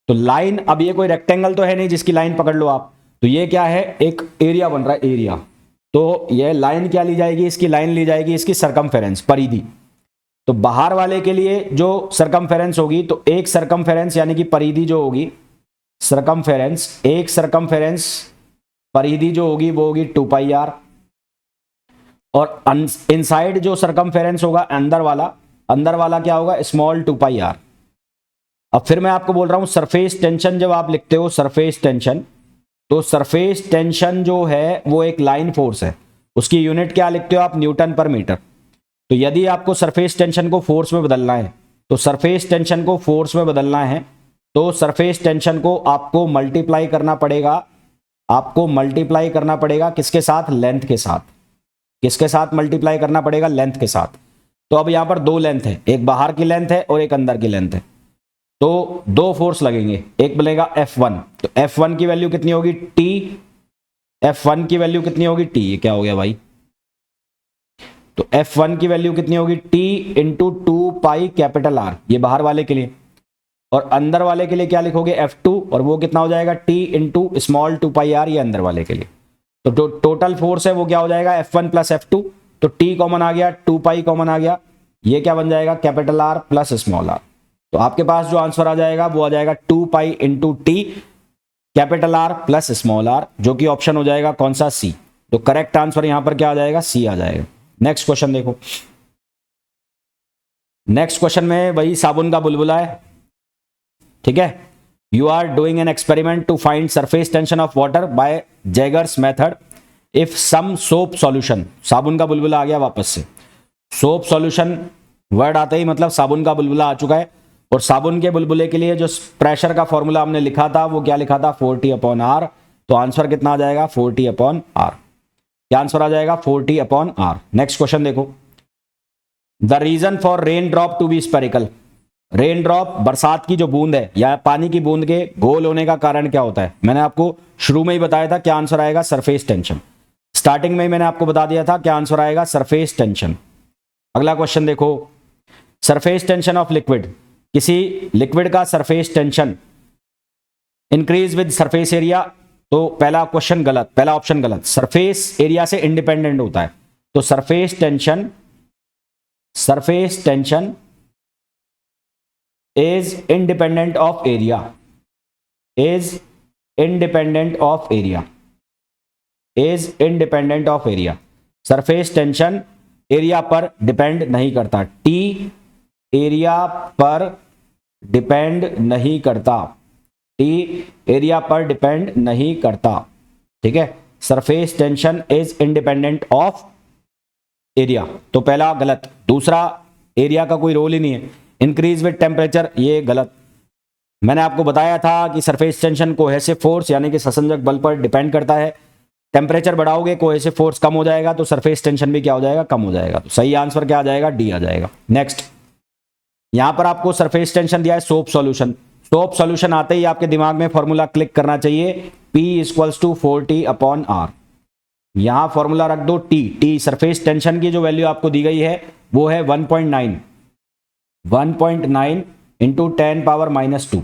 तो लाइन, अब ये कोई रेक्टेंगल तो है नहीं जिसकी लाइन पकड़ लो आप, तो ये क्या है? एक एरिया बन रहा है, एरिया। तो ये लाइन क्या ली जाएगी? इसकी लाइन ली जाएगी इसकी सरकमफेरेंस, परिधि। तो बाहर वाले के लिए जो सरकमफेरेंस होगी, तो एक सरकमफेरेंस यानी कि परिधि जो होगी, सरकमफेरेंस, एक सरकमफेरेंस परिधि जो होगी वो होगी 2 पाई आर। और इनसाइड जो सरकमफेरेंस होगा अंदर वाला क्या होगा? Small 2 pi R. अब फिर मैं आपको बोल रहा हूं सरफेस टेंशन, जब आप लिखते हो सरफेस टेंशन, तो सरफेस टेंशन जो है वो एक लाइन फोर्स है। उसकी यूनिट क्या लिखते हो आप? न्यूटन पर मीटर। तो यदि आपको सरफेस टेंशन को फोर्स में बदलना है, तो सरफेस टेंशन को फोर्स में बदलना है तो सरफेस टेंशन को आपको मल्टीप्लाई करना पड़ेगा। आपको मल्टीप्लाई करना पड़ेगा किसके साथ? लेंथ के साथ। किसके साथ मल्टीप्लाई करना पड़ेगा? लेंथ के साथ। तो अब यहां पर दो लेंथ है, एक बाहर की लेंथ है और एक अंदर की लेंथ है। तो दो फोर्स लगेंगे, एक बनेगा F1। तो F1 की वैल्यू कितनी होगी? T। F1 की वैल्यू कितनी होगी? T। ये क्या हो गया भाई? तो F1 की वैल्यू कितनी होगी? T into 2 pi capital R, ये बाहर वाले के लिए। और अंदर वाले के लिए क्या लिखोगे? F2, और वो कितना हो जाएगा? T इंटू स्मॉल 2 पाई R, ये अंदर वाले के लिए। तो टोटल फोर्स है वो क्या हो जाएगा? F1 plus F2। तो T कॉमन आ गया, 2 पाई कॉमन आ गया, ये क्या बन जाएगा? Capital R plus small r। तो आपके पास जो आंसर आ जाएगा वो आ जाएगा 2 pi into T capital R plus small r, जो कि ऑप्शन हो जाएगा कौन सा? सी। तो करेक्ट आंसर यहां पर क्या आ जाएगा? सी आ जाएगा। नेक्स्ट क्वेश्चन देखो। नेक्स्ट क्वेश्चन में वही साबुन का बुलबुला है, ठीक है। You are doing an experiment to find surface tension of water by Jaeger's method if some soap solution. साबुन का बुलबुला आ गया वापस से। सोप सॉल्यूशन वर्ड आते ही मतलब साबुन का बुलबुला आ चुका है। और साबुन के बुलबुले के लिए जो प्रेशर का फॉर्मूला हमने लिखा था वो क्या लिखा था? 40/R। तो आंसर कितना आ जाएगा? 40/R। क्या आंसर आ जाएगा? 40/R। नेक्स्ट क्वेश्चन देखो। The reason for rain drop to be spherical. Rain drop, बरसात की जो बूंद है या पानी की बूंद के गोल होने का कारण क्या होता है? मैंने आपको शुरू में ही बताया था क्या आंसर आएगा? Surface tension. स्टार्टिंग में ही मैंने आपको बता दिया था क्या आंसर आएगा? Surface tension. अगला क्वेश्चन देखो। सरफेस टेंशन ऑफ लिक्विड, किसी लिक्विड का surface tension increase with surface area. तो पहला क्वेश्चन गलत, पहला ऑप्शन गलत। सरफेस एरिया से इंडिपेंडेंट होता है। तो surface tension is independent of area, is independent of area, is independent of area. Surface tension area पर डिपेंड नहीं करता। टी एरिया पर डिपेंड नहीं करता, टी एरिया पर डिपेंड नहीं करता, ठीक है। Surface tension is independent of area, तो पहला गलत। दूसरा, एरिया का कोई रोल ही नहीं है। इंक्रीज विद टेम्परेचर, ये गलत। मैंने आपको बताया था कि सरफेस टेंशन कोहेसिव फोर्स यानी कि ससंजक बल पर डिपेंड करता है। टेम्परेचर बढ़ाओगे कोहेसिव फोर्स कम हो जाएगा, तो सरफेस टेंशन भी क्या हो जाएगा? कम हो जाएगा। तो सही आंसर क्या आ जाएगा? डी आ जाएगा। नेक्स्ट, यहां पर आपको सरफेस टेंशन दिया है सोप सॉल्यूशन। सोप सॉल्यूशन आते ही आपके दिमाग में फॉर्मूला क्लिक करना चाहिए, P इक्वल्स टू 40/R। यहां फॉर्मूला रख दो टी सरफेस टेंशन की जो वैल्यू आपको दी गई है वो है 1.9 इंटू 10⁻⁻²।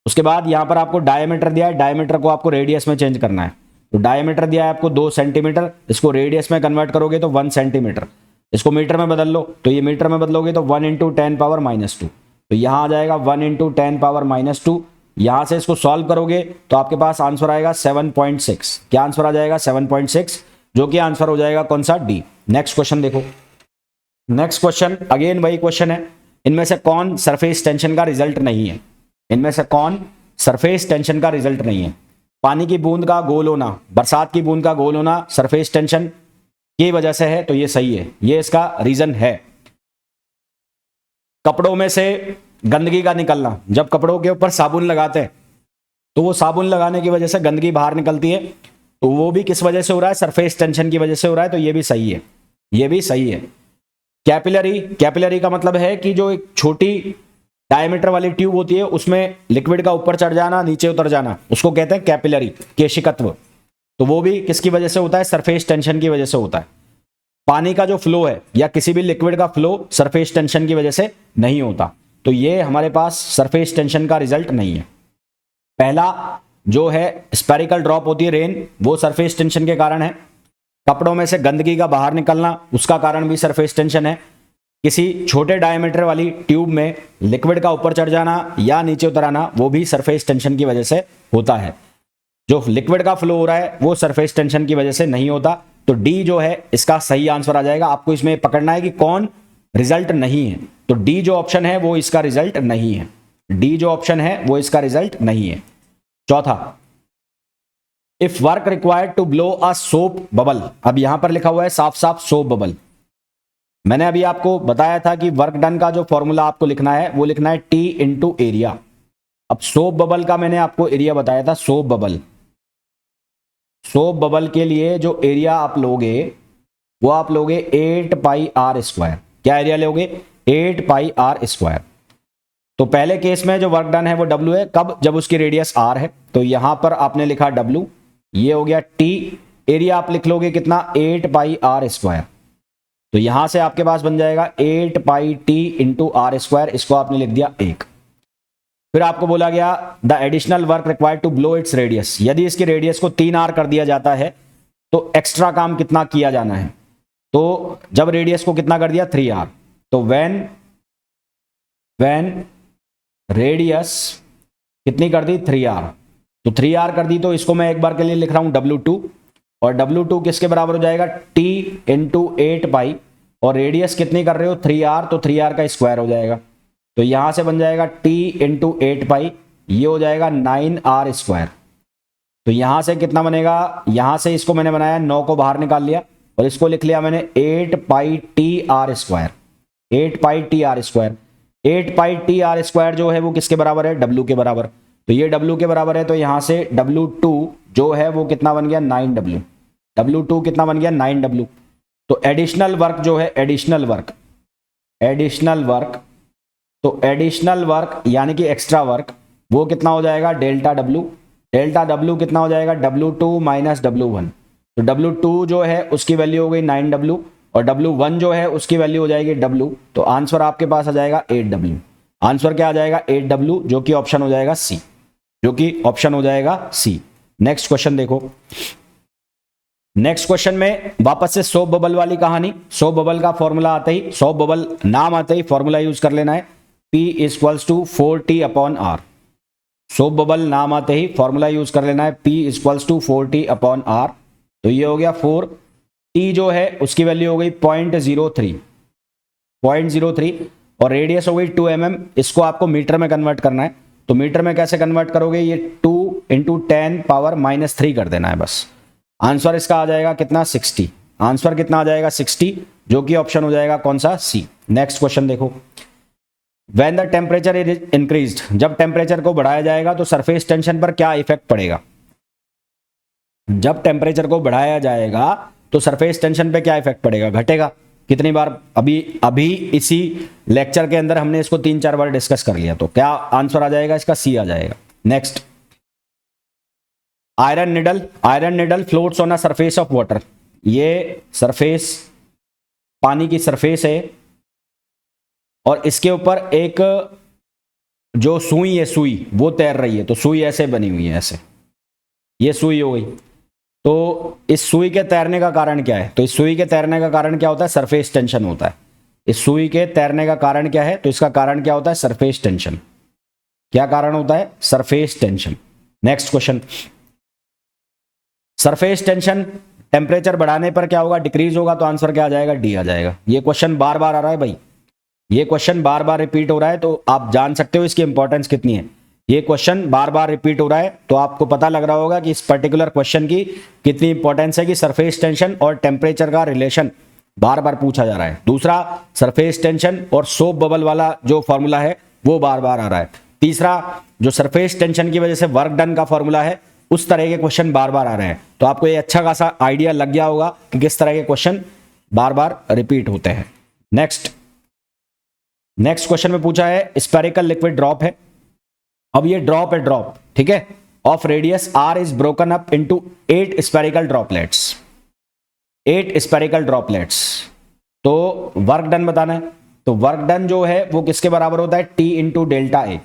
उसके बाद यहां पर आपको डायमीटर दिया है, डायमीटर को आपको रेडियस में चेंज करना है। तो डायमीटर दिया है आपको 2 सेंटीमीटर, इसको रेडियस में कन्वर्ट करोगे तो 1 सेंटीमीटर, इसको मीटर में बदल लो, तो ये मीटर में बदलोगे तो 1 × 10⁻², तो यहाँ आ जाएगा 1 × 10⁻²। यहाँ से इसको सॉल्व करोगे तो आपके पास आंसर आएगा 7.6। क्या आंसर आ जाएगा? 7.6, जो कि आंसर हो जाएगा कौन सा? डी। नेक्स्ट क्वेश्चन देखो। नेक्स्ट क्वेश्चन अगेन वही क्वेश्चन है, इनमें से कौन सरफेस टेंशन का रिजल्ट नहीं है? इनमें से कौन सरफेस टेंशन का रिजल्ट नहीं है? पानी की बूंद का गोल होना, बरसात की बूंद का गोल होना सरफेस टेंशन की वजह से है, तो ये सही है, ये इसका रीजन है। कपड़ों में से गंदगी का निकलना, जब कपड़ों के ऊपर साबुन लगाते हैं तो वो साबुन लगाने की वजह से गंदगी बाहर निकलती है, तो वो भी किस वजह से हो रहा है? सरफेस टेंशन की वजह से हो रहा है, तो ये भी सही है, ये भी सही है। कैपिलरी, कैपिलरी का मतलब है कि जो एक छोटी डायमीटर वाली ट्यूब होती है उसमें लिक्विड का ऊपर चढ़ जाना नीचे उतर जाना, उसको कहते हैं कैपिलरी, केशिकत्व। तो वो भी किसकी वजह से होता है? सरफेस टेंशन की वजह से होता है। पानी का जो फ्लो है या किसी भी लिक्विड का फ्लो सरफेस टेंशन की वजह से नहीं होता, तो ये हमारे पास सरफेस टेंशन का रिजल्ट नहीं है। पहला जो है स्पेरिकल ड्रॉप होती है रेन, वो सरफेस टेंशन के कारण है। कपड़ों में से गंदगी का बाहर निकलना, उसका कारण भी सरफेस टेंशन है। किसी छोटे डायमीटर वाली ट्यूब में लिक्विड का ऊपर चढ़ जाना या नीचे उतर आना, वो भी सरफेस टेंशन की वजह से होता है। जो लिक्विड का फ्लो हो रहा है वो सरफेस टेंशन की वजह से नहीं होता, तो डी जो है इसका सही आंसर आ जाएगा। आपको इसमें पकड़ना है कि कौन रिजल्ट नहीं है, तो डी जो ऑप्शन है वो इसका रिजल्ट नहीं है, डी जो ऑप्शन है वो इसका रिजल्ट नहीं है। चौथा, if work required to blow a soap bubble, अब यहां पर लिखा हुआ है साफ साफ सोप बबल। मैंने अभी आपको बताया था कि वर्क डन का जो फॉर्मूला आपको लिखना है वो लिखना है टी इंटू एरिया। अब सोप बबल का मैंने आपको एरिया बताया था, सोप बबल, सोप बबल के लिए जो एरिया आप लोगे वो आप लोगे 8πr²। क्या एरिया लोगे? 8πr²। तो पहले केस में जो वर्क डन है वो W है, कब? जब उसकी रेडियस R है, तो यहां पर आपने लिखा W, ये हो गया T। एरिया आप लिख लोगे कितना? 8πr²। तो यहां से आपके पास बन जाएगा 8πt × r², इसको आपने लिख दिया 1। फिर आपको बोला गया the additional work required to blow its radius, यदि इसकी रेडियस को 3r कर दिया जाता है तो एक्स्ट्रा काम कितना किया जाना है? तो जब रेडियस को कितना कर दिया? 3r, तो व्हेन रेडियस कितनी कर दी? 3r, तो 3r कर दी, तो इसको मैं एक बार के लिए लिख रहा हूं W2, और W2 किसके बराबर हो जाएगा? T × 8π, और रेडियस कितनी कर रहे हो? 3r, तो 3r का स्क्वायर हो जाएगा, तो यहां से बन जाएगा T × 8π, ये हो जाएगा 9r²। तो यहां से कितना बनेगा? यहां से इसको मैंने बनाया 9 को बाहर निकाल लिया और इसको लिख लिया मैंने 8πtr², 8πtr²। 8πtr² जो है वो किसके बराबर है? W के बराबर, तो ये W के बराबर है, तो यहां से W2 जो है वो कितना बन गया? 9W। W2 कितना बन गया? 9W। तो एडिशनल वर्क जो है, एडिशनल वर्क, तो एडिशनल वर्क यानी कि एक्स्ट्रा वर्क, वो कितना हो जाएगा? Delta W। डेल्टा W कितना हो जाएगा? W2 - W1। तो W2 जो है उसकी वैल्यू हो गई 9W, और W1 जो है उसकी वैल्यू हो जाएगी W, तो आंसर आपके पास आ जाएगा 8W। आंसर क्या आ जाएगा? 8W, जो कि ऑप्शन हो जाएगा सी, जो कि ऑप्शन हो जाएगा सी। नेक्स्ट क्वेश्चन देखो। नेक्स्ट क्वेश्चन में वापस से सोप बबल वाली कहानी। सोप बबल का फॉर्मूला आते ही, सोप बबल नाम आते ही फॉर्मूला यूज कर लेना है, P = 4T/R। सोप बबल नाम आते ही फॉर्मूला यूज कर लेना है, P = 4T/R। तो ये हो गया 4, T जो है उसकी वैल्यू हो गई 0.03, और रेडियस हो गई 2 mm। इसको आपको मीटर में कन्वर्ट करना है, तो मीटर में कैसे कन्वर्ट करोगे? ये 2 × 10⁻³ कर देना है बस। आंसर इसका आ जाएगा कितना? 60। आंसर कितना आ जाएगा? 60, जो कि ऑप्शन हो जाएगा कौन सा? सी। नेक्स्ट क्वेश्चन देखो। When the temperature is increased, जब टेम्परेचर को बढ़ाया जाएगा तो सरफेस टेंशन पर क्या इफेक्ट पड़ेगा? जब टेम्परेचर को बढ़ाया जाएगा तो सरफेस टेंशन पे क्या इफेक्ट पड़ेगा? घटेगा। कितनी बार अभी इसी लेक्चर के अंदर हमने इसको 3-4 बार डिस्कस कर लिया, तो क्या आंसर आ जाएगा? इसका सी आ जाएगा। Next, iron needle floats on a surface of water. ये सरफेस पानी की सरफेस है और इसके ऊपर एक जो सुई है, सुई वो तैर रही है, तो सुई ऐसे बनी हुई है, ऐसे, ये सुई हो गई। तो इस सुई के तैरने का कारण क्या है? तो इस सुई के तैरने का कारण क्या होता है? सरफेस टेंशन होता है। इस सुई के तैरने का कारण क्या है? तो इसका कारण क्या होता है? Surface tension. क्या कारण होता है? Surface tension. Next question, surface tension temperature बढ़ाने पर क्या होगा? डिक्रीज होगा। तो आंसर क्या आ जाएगा? डी आ जाएगा। ये क्वेश्चन बार बार आ रहा है भाई, ये क्वेश्चन बार बार रिपीट हो रहा है, तो आप जान सकते हो इसकी इंपॉर्टेंस कितनी है। ये क्वेश्चन बार बार रिपीट हो रहा है तो आपको पता लग रहा होगा कि इस पर्टिकुलर क्वेश्चन की कितनी इंपॉर्टेंस है कि सरफेस टेंशन और टेम्परेचर का रिलेशन बार बार पूछा जा रहा है। दूसरा, सरफेस टेंशन और सोप बबल वाला जो फॉर्मूला है वो बार बार आ रहा है। तीसरा, जो सरफेस टेंशन की वजह से वर्क डन का फॉर्मूला है, उस तरह के क्वेश्चन बार बार आ रहे हैं। तो आपको ये अच्छा खासा आइडिया लग गया होगा कि किस तरह के क्वेश्चन बार बार रिपीट होते हैं। नेक्स्ट क्वेश्चन में पूछा है स्फेरिकल लिक्विड ड्रॉप है। अब ये ड्रॉप है, ड्रॉप, ठीक है, of radius R is broken up into 8 spherical droplets. 8 spherical droplets. तो वर्क डन बताना है। तो वर्क डन जो है वो किसके बराबर होता है? T into delta A.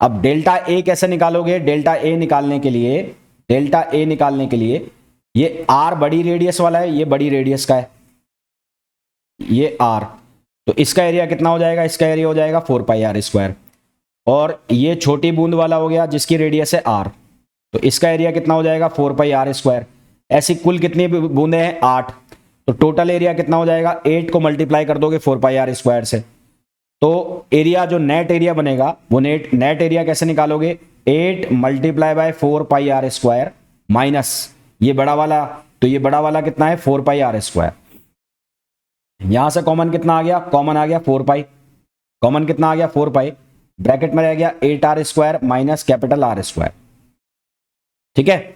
अब डेल्टा ए कैसे निकालोगे? डेल्टा ए निकालने के लिए ये आर बड़ी रेडियस वाला है, ये बड़ी रेडियस का है, ये आर। तो इसका एरिया कितना हो जाएगा? इसका एरिया हो जाएगा 4 पाई आर स्क्वायर। और ये छोटी बूंद वाला हो गया जिसकी रेडियस है आर, तो इसका एरिया कितना हो जाएगा? 4 पाई आर स्क्वायर। ऐसी कुल कितनी बूंदें हैं? 8। तो टोटल एरिया कितना हो जाएगा? 8 को मल्टीप्लाई कर दोगे 4 पाई आर स्क्वायर से, तो एरिया जो नेट एरिया बनेगा वो नेट एरिया कैसे निकालोगे? 8 multiply by 4 pi R square minus ये बड़ा वाला, तो ये बड़ा वाला कितना है? 4 पाई आर स्क्वायर। यहां से कॉमन कितना आ गया? कॉमन आ गया 4 पाई। कॉमन कितना आ गया? 4 पाई। ब्रैकेट में रह गया 8 R square minus capital R square, ठीक है।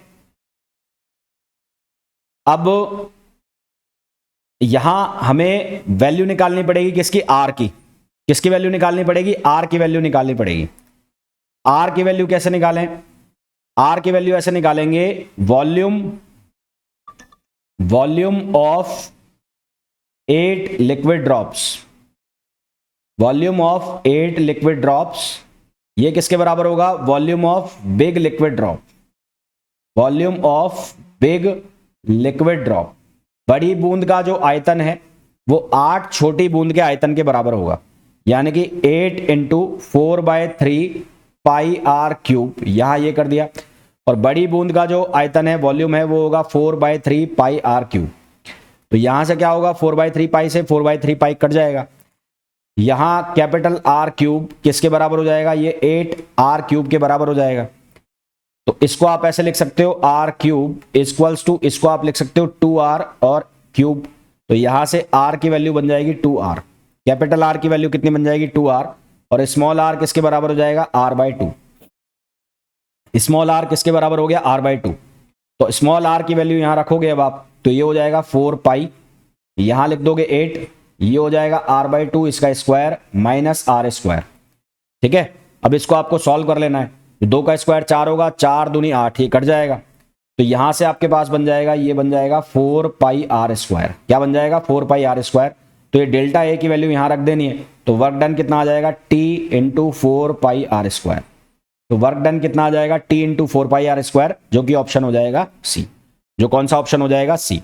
अब यहां हमें वैल्यू निकालनी पड़ेगी किसकी? आर की। किसकी वैल्यू निकालनी पड़ेगी? आर की वैल्यू निकालनी पड़ेगी। आर की वैल्यू कैसे निकालें? आर की वैल्यू ऐसे निकालेंगे, volume of 8 liquid drops. Volume of 8 liquid drops ये किसके बराबर होगा? Volume of big liquid drop. Volume of big liquid drop, बड़ी बूंद का जो आयतन है वो 8 छोटी बूंद के आयतन के बराबर होगा, यानी कि 8 इंटू 4/3 पाई आर क्यूब, यहां ये कर दिया। और बड़ी बूंद का जो आयतन है, वॉल्यूम है, वो होगा 4/3 पाई आर क्यूब। तो यहां से क्या होगा? 4/3 पाई से 4/3 पाई कट जाएगा। यहां कैपिटल आर क्यूब किसके बराबर हो जाएगा? ये 8 आर क्यूब के बराबर हो जाएगा। तो इसको आप ऐसे लिख सकते हो, आर क्यूब इक्वल्स टू, इसको आप लिख सकते हो 2r और क्यूब। तो यहां से r की वैल्यू बन जाएगी 2r। कैपिटल R की वैल्यू कितनी बन जाएगी? 2r। और स्मॉल r किसके बराबर हो जाएगा? r/2। स्मॉल r किसके बराबर हो गया? r/2। तो स्मॉल r की वैल्यू यहां रखोगे अब आप, तो ये हो जाएगा 4 पाई, यहां लिख दोगे 8, ये हो जाएगा r/2 इसका स्क्वायर माइनस r स्क्वायर, ठीक है। अब इसको आपको सॉल्व कर लेना है। 2 का स्क्वायर 4 होगा, 4 दूनी 8, ये कट जाएगा। तो यहां से आपके पास बन जाएगा, ये बन जाएगा 4 पाई आर स्क्वायर। क्या बन जाएगा? 4 पाई आर स्क्वायर। तो ये डेल्टा ए की वैल्यू यहां रख देनी है। तो वर्क डन कितना आ जाएगा? T into 4 pi R square. तो वर्क डन कितना आ जाएगा? T into 4 pi R square, जो कि ऑप्शन हो जाएगा सी। जो कौन सा ऑप्शन हो जाएगा? सी।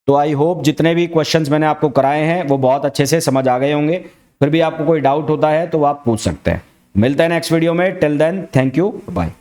तो आई होप जितने भी क्वेश्चंस मैंने आपको कराए हैं वो बहुत अच्छे से समझ आ गए होंगे। फिर भी आपको कोई डाउट होता है तो आप पूछ सकते हैं। मिलते हैं नेक्स्ट वीडियो में। Till then, thank you, bye.